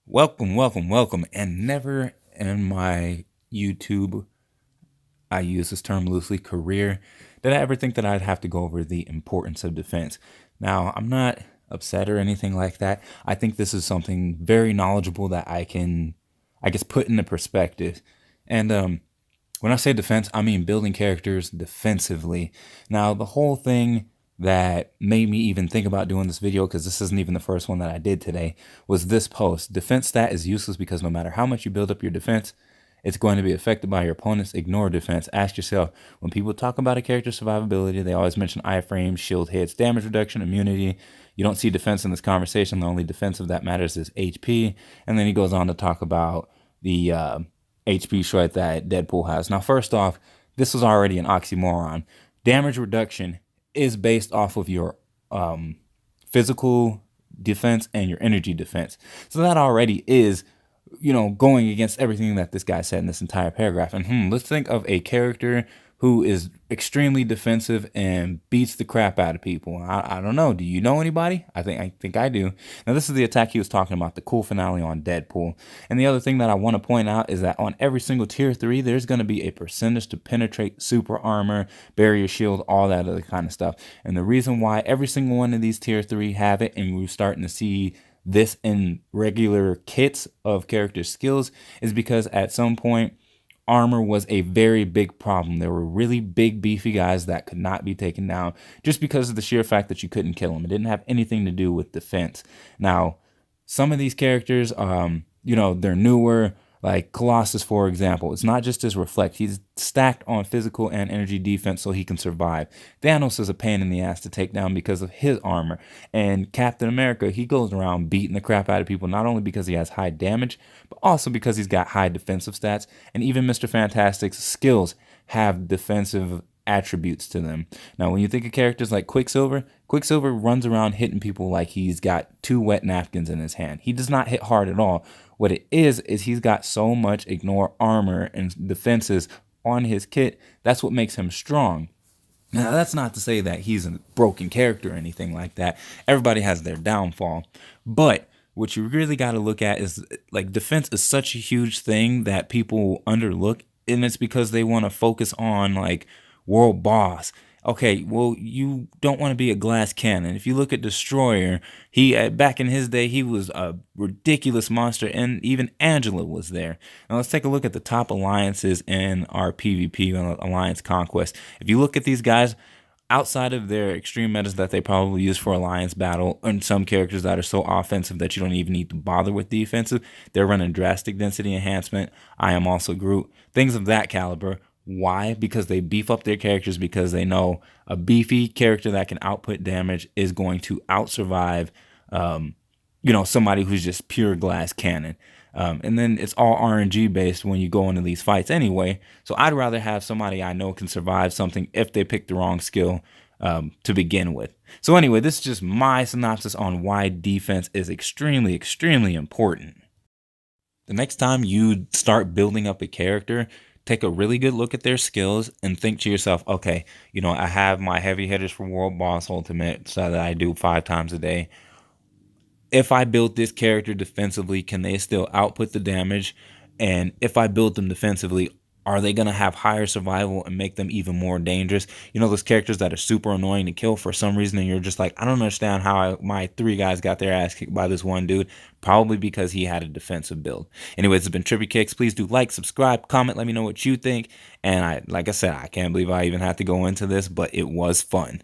Welcome. And never in my YouTube, I use this term loosely, career, did I ever think that I'd have to go over the importance of defense. Now, I'm not upset or anything like that. I think this is something very knowledgeable that I can, I guess, put into perspective. And when I say defense, I mean building characters defensively. Now, the whole thing that made me even think about doing this video, because this isn't even the first one that I did today, was this post. Defense stat is useless because no matter how much you build up your defense, it's going to be affected by your opponent's ignore defense. Ask yourself, when people talk about a character's survivability, they always mention iframes, shield hits, damage reduction, immunity. You don't see defense in this conversation. The only defensive that matters is HP. And then he goes on to talk about the HP shred that Deadpool has. Now, first off, this was already an oxymoron. Damage reduction is based off of your physical defense and your energy defense. So that already is, going against everything that this guy said in this entire paragraph. And let's think of a character who is extremely defensive and beats the crap out of people. I don't know. Do you know anybody? I think I do. Now, this is the attack he was talking about, the cool finale on Deadpool. And the other thing that I want to point out is that on every single tier 3, there's going to be a percentage to penetrate, super armor, barrier shield, all that other kind of stuff. And the reason why every single one of these tier 3 have it, and we're starting to see this in regular kits of character skills, is because at some point armor was a very big problem. There were really big beefy guys that could not be taken down just because of the sheer fact that you couldn't kill them. It didn't have anything to do with defense. Now, some of these characters, they're newer, like Colossus, for example. It's not just his reflect. He's stacked on physical and energy defense so he can survive. Thanos is a pain in the ass to take down because of his armor. And Captain America, he goes around beating the crap out of people, not only because he has high damage, but also because he's got high defensive stats. And even Mr. Fantastic's skills have defensive attributes to them. Now, when you think of characters like Quicksilver, Quicksilver runs around hitting people like he's got 2 wet napkins in his hand. He does not hit hard at all. What it is he's got so much ignore armor and defenses on his kit. That's what makes him strong. Now, that's not to say that he's a broken character or anything like that. Everybody has their downfall. But what you really got to look at is, like, defense is such a huge thing that people underlook. And it's because they want to focus on, like, world boss. Okay, well, you don't want to be a glass cannon. If you look at Destroyer, he back in his day, he was a ridiculous monster, and even Angela was there. Now let's take a look at the top alliances in our PvP Alliance Conquest. If you look at these guys, outside of their extreme metas that they probably use for Alliance Battle, and some characters that are so offensive that you don't even need to bother with defensive, they're running Drastic Density Enhancement, I Am Also Groot, things of that caliber. Why? Because they beef up their characters, because they know a beefy character that can output damage is going to outsurvive, somebody who's just pure glass cannon. And then it's all RNG based when you go into these fights anyway. So I'd rather have somebody I know can survive something if they pick the wrong skill to begin with. So anyway, this is just my synopsis on why defense is extremely, extremely important. The next time you start building up a character, take a really good look at their skills and think to yourself, okay, I have my heavy hitters for World Boss Ultimate so that I do 5 times a day. If I build this character defensively, can they still output the damage? And if I build them defensively, are they going to have higher survival and make them even more dangerous? Those characters that are super annoying to kill for some reason, and you're just like, I don't understand how my 3 guys got their ass kicked by this one dude. Probably because he had a defensive build. Anyways, it's been Trippy Kicks. Please do like, subscribe, comment, let me know what you think. And like I said, I can't believe I even had to go into this, but it was fun.